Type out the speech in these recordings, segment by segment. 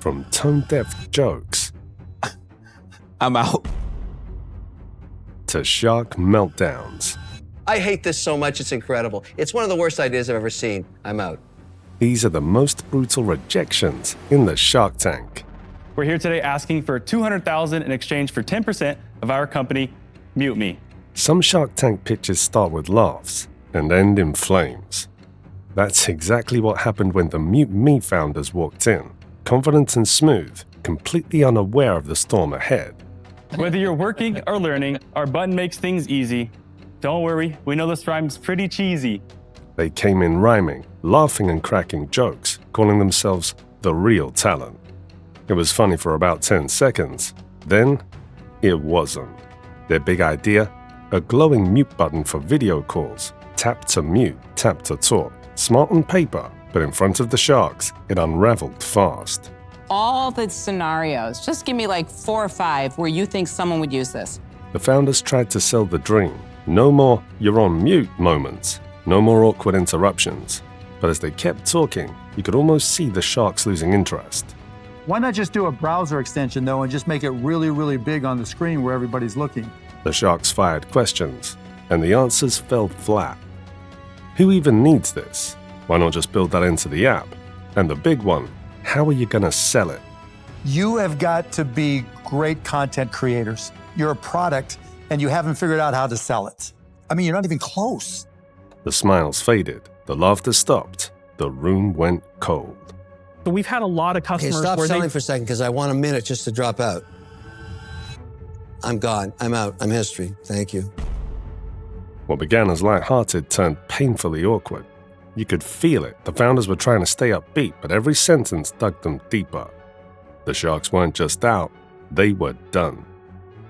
From tone-deaf jokes I'm out. to shark meltdowns. I hate this so much, it's incredible. It's one of the worst ideas I've ever seen. I'm out. These are the most brutal rejections in the Shark Tank. We're here today asking for $200,000 in exchange for 10% of our company, Mute Me. Some Shark Tank pitches start with laughs and end in flames. That's exactly what happened when the Mute Me founders walked in, confident and smooth, completely unaware of the storm ahead. Whether you're working or learning, our button makes things easy. Don't worry, we know this rhyme's pretty cheesy. They came in rhyming, laughing and cracking jokes, calling themselves the real talent. It was funny for about 10 seconds. Then, it wasn't. Their big idea? A glowing mute button for video calls. Tap to mute, tap to talk. Smart on paper, but in front of the sharks, it unraveled fast. All the scenarios, just give me like 4 or 5 where you think someone would use this. The founders tried to sell the dream. No more "you're on mute" moments. No more awkward interruptions. But as they kept talking, you could almost see the sharks losing interest. Why not just do a browser extension, though, and just make it really, really big on the screen where everybody's looking? The sharks fired questions, and the answers fell flat. Who even needs this? Why not just build that into the app? And the big one, how are you going to sell it? You have got to be great content creators. You're a product, and you haven't figured out how to sell it. I mean, you're not even close. The smiles faded, the laughter stopped, the room went cold. So we've had a lot of Okay, customers stop where selling for a second because I want a minute just to drop out. I'm gone. I'm out. I'm history. Thank you. What began as lighthearted turned painfully awkward. You could feel it. The founders were trying to stay upbeat, but every sentence dug them deeper. The sharks weren't just out, they were done.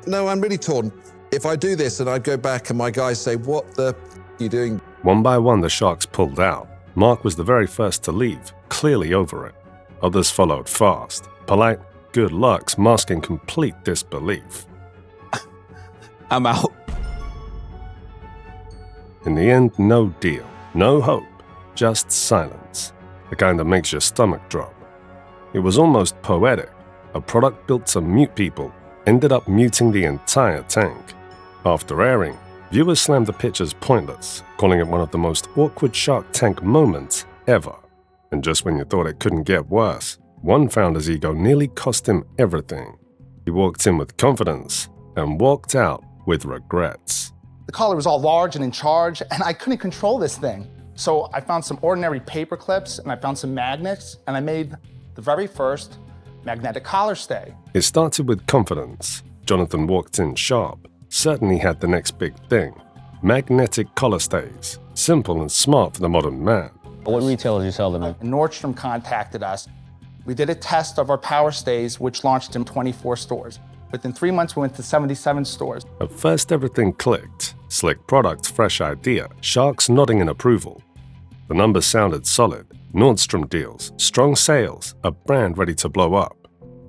No, I'm really torn. If I do this and I go back and my guys say, "What the are you doing?" One by one, the sharks pulled out. Mark was the very first to leave, clearly over it. Others followed fast, polite good lucks masking complete disbelief. I'm out. In the end, no deal, no hope, just silence, the kind that makes your stomach drop. It was almost poetic. A product built to mute people ended up muting the entire tank. After airing, viewers slammed the pitch as pointless, calling it one of the most awkward Shark Tank moments ever. And just when you thought it couldn't get worse, one founder's ego nearly cost him everything. He walked in with confidence and walked out with regrets. The caller was all large and in charge, and I couldn't control this thing. So I found some ordinary paper clips, and I found some magnets, and I made the very first magnetic collar stay. It started with confidence. Jonathan walked in sharp, certain he had the next big thing. Magnetic collar stays, simple and smart for the modern man. What retailers you sell them at? And Nordstrom contacted us. We did a test of our power stays, which launched in 24 stores. Within 3 months, we went to 77 stores. At first, everything clicked. Slick product, fresh idea, sharks nodding in approval. The numbers sounded solid. Nordstrom deals, strong sales, a brand ready to blow up.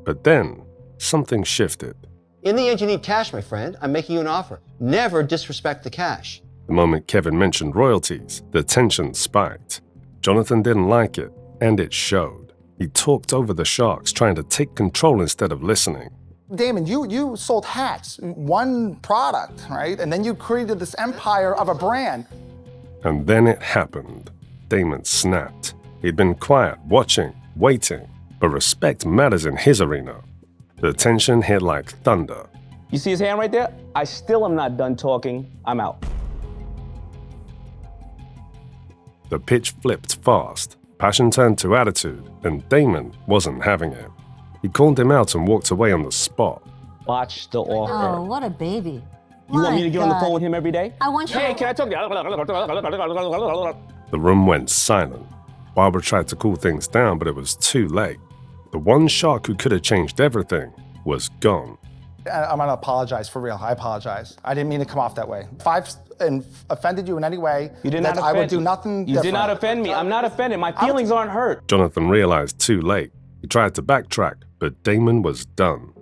But then, something shifted. In the end, you need cash, my friend. I'm making you an offer. Never disrespect the cash. The moment Kevin mentioned royalties, the tension spiked. Jonathan didn't like it, and it showed. He talked over the sharks, trying to take control instead of listening. Damon, you sold hats, one product, right? And then you created this empire of a brand. And then it happened. Damon snapped. He'd been quiet, watching, waiting, but respect matters in his arena. The tension hit like thunder. You see his hand right there? I still am not done talking. I'm out. The pitch flipped fast. Passion turned to attitude, and Damon wasn't having it. He called him out and walked away on the spot. Watch the offer. Oh, what a baby. You want me to get on the phone with him every day? I want you. Hey, can I talk to you? The room went silent. Barbara tried to cool things down, but it was too late. The one shark who could have changed everything was gone. I'm gonna apologize for real. I apologize. I didn't mean to come off that way. If I've offended you in any way, You did not I would offend do me. nothing You different. did not offend me. I'm not offended. My feelings aren't hurt. Jonathan realized too late. He tried to backtrack, but Damon was done.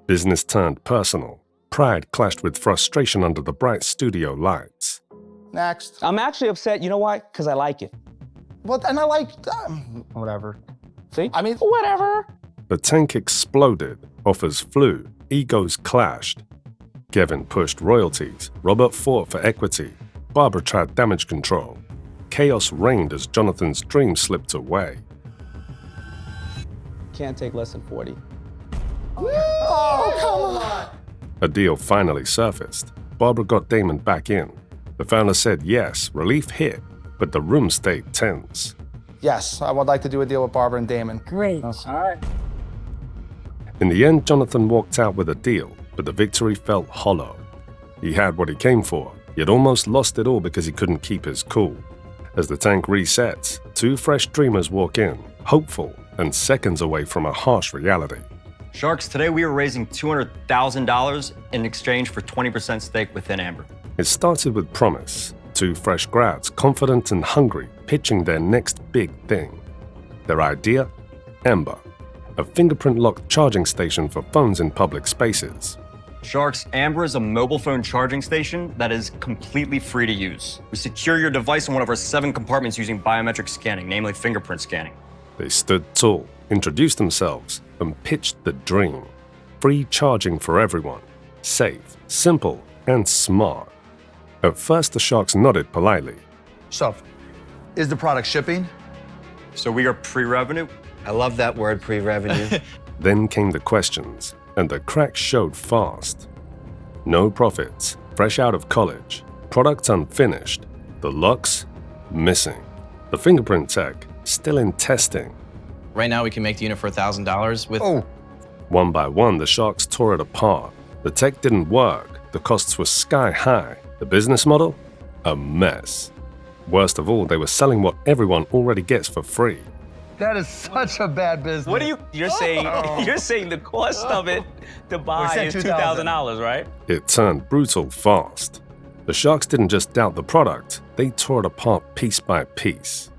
Business turned personal. Pride clashed with frustration under the bright studio lights. Next. I'm actually upset. You know why? Because I like it. Well, and I like, whatever. See? I mean, Whatever. The tank exploded, offers flew, egos clashed. Kevin pushed royalties, Robert fought for equity, Barbara tried damage control. Chaos reigned as Jonathan's dream slipped away. Can't take less than 40. Oh, come on! A deal finally surfaced. Barbara got Damon back in. The founder said yes, relief hit, but the room stayed tense. Yes, I would like to do a deal with Barbara and Damon. Great. All right. In the end, Jonathan walked out with a deal, but the victory felt hollow. He had what he came for, yet almost lost it all because he couldn't keep his cool. As the tank resets, two fresh dreamers walk in, hopeful and seconds away from a harsh reality. Sharks, today we are raising $200,000 in exchange for 20% stake within Amber. It started with promise. Two fresh grads, confident and hungry, pitching their next big thing. Their idea? Amber, a fingerprint-locked charging station for phones in public spaces. Sharks, Amber is a mobile phone charging station that is completely free to use. We secure your device in one of our 7 compartments using biometric scanning, namely fingerprint scanning. They stood tall, introduced themselves, and pitched the dream. Free charging for everyone. Safe, simple, and smart. At first, the Sharks nodded politely. So, is the product shipping? So we are pre-revenue. I love that word, pre-revenue. Then came the questions, and the cracks showed fast. No profits, fresh out of college, product unfinished, the locks missing, the fingerprint tech still in testing. Right now, we can make the unit for $1,000 with... Oh, One by one, the Sharks tore it apart. The tech didn't work, the costs were sky high, the business model? A mess. Worst of all, they were selling what everyone already gets for free. that is such a bad business. What are you... You're saying the cost of it to buy said is $2,000. $2,000, right? It turned brutal fast. The Sharks didn't just doubt the product, they tore it apart piece by piece.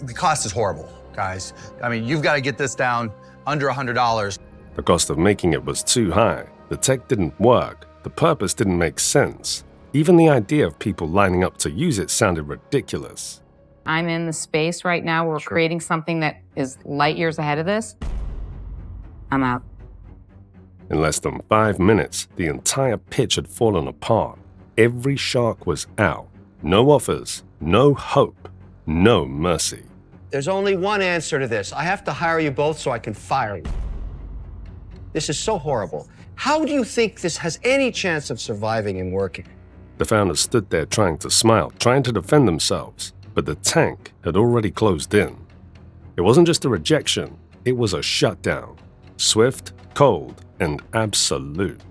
The cost is horrible, guys. I mean, you've got to get this down under $100. The cost of making it was too high, the tech didn't work, the purpose didn't make sense. Even the idea of people lining up to use it sounded ridiculous. I'm in the space right now. We're creating something that is light years ahead of this. I'm out. In less than 5 minutes, the entire pitch had fallen apart. Every shark was out. No offers, no hope, no mercy. There's only one answer to this. I have to hire you both so I can fire you. This is so horrible. How do you think this has any chance of surviving and working? The founders stood there trying to smile, trying to defend themselves, but the tank had already closed in. It wasn't just a rejection, it was a shutdown. Swift, cold, and absolute.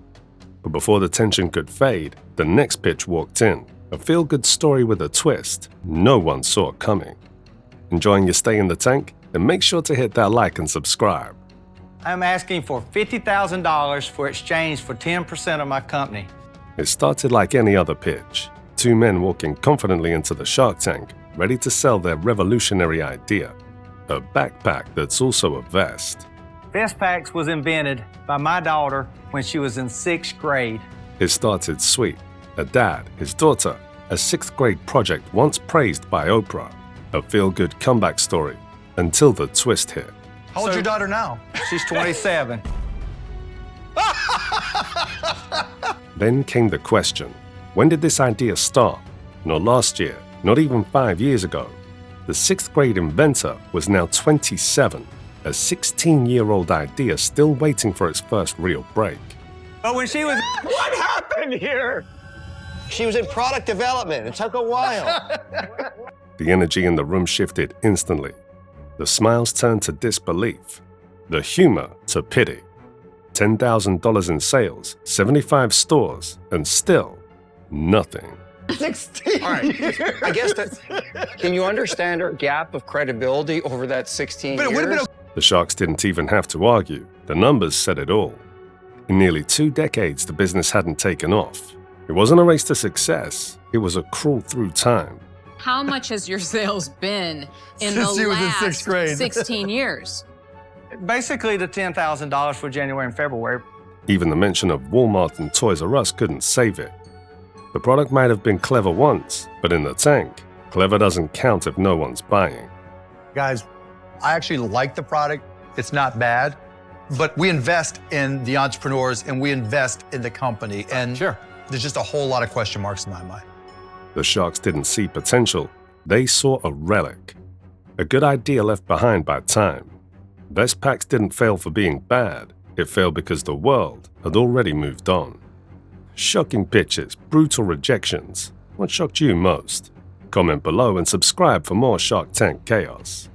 But before the tension could fade, the next pitch walked in. A feel-good story with a twist no one saw coming. Enjoying your stay in the tank? Then make sure to hit that like and subscribe. I'm asking for $50,000 for exchange for 10% of my company. It started like any other pitch. Two men walking confidently into the Shark Tank, ready to sell their revolutionary idea. A backpack that's also a vest. Vestpacks was invented by my daughter when she was in 6th grade. It started sweet. A dad, his daughter, a 6th grade project once praised by Oprah. A feel-good comeback story, until the twist hit. How old's your daughter now? She's 27. Then came the question, when did this idea start? Not last year, not even 5 years ago. The 6th grade inventor was now 27, a 16-year-old idea still waiting for its first real break. But when she was... What happened here? She was in product development. It took a while. The energy in the room shifted instantly. The smiles turned to disbelief, the humor to pity. $10,000 in sales, 75 stores, and still nothing. 16 All right, I guess that... Can you understand our gap of credibility over that 16 But it would've years? been The Sharks didn't even have to argue. The numbers said it all. In nearly 2 decades, the business hadn't taken off. It wasn't a race to success. It was a crawl through time. How much has your sales been in Since the you was in last 6th grade. 16 years? Basically, the $10,000 for January and February. Even the mention of Walmart and Toys R Us couldn't save it. The product might have been clever once, but in the tank, clever doesn't count if no one's buying. Guys, I actually like the product. It's not bad. But we invest in the entrepreneurs and we invest in the company. And there's just a whole lot of question marks in my mind. The sharks didn't see potential. They saw a relic. A good idea left behind by time. Vestpax didn't fail for being bad. It failed because the world had already moved on. Shocking pitches, brutal rejections. What shocked you most? Comment below and subscribe for more Shark Tank chaos.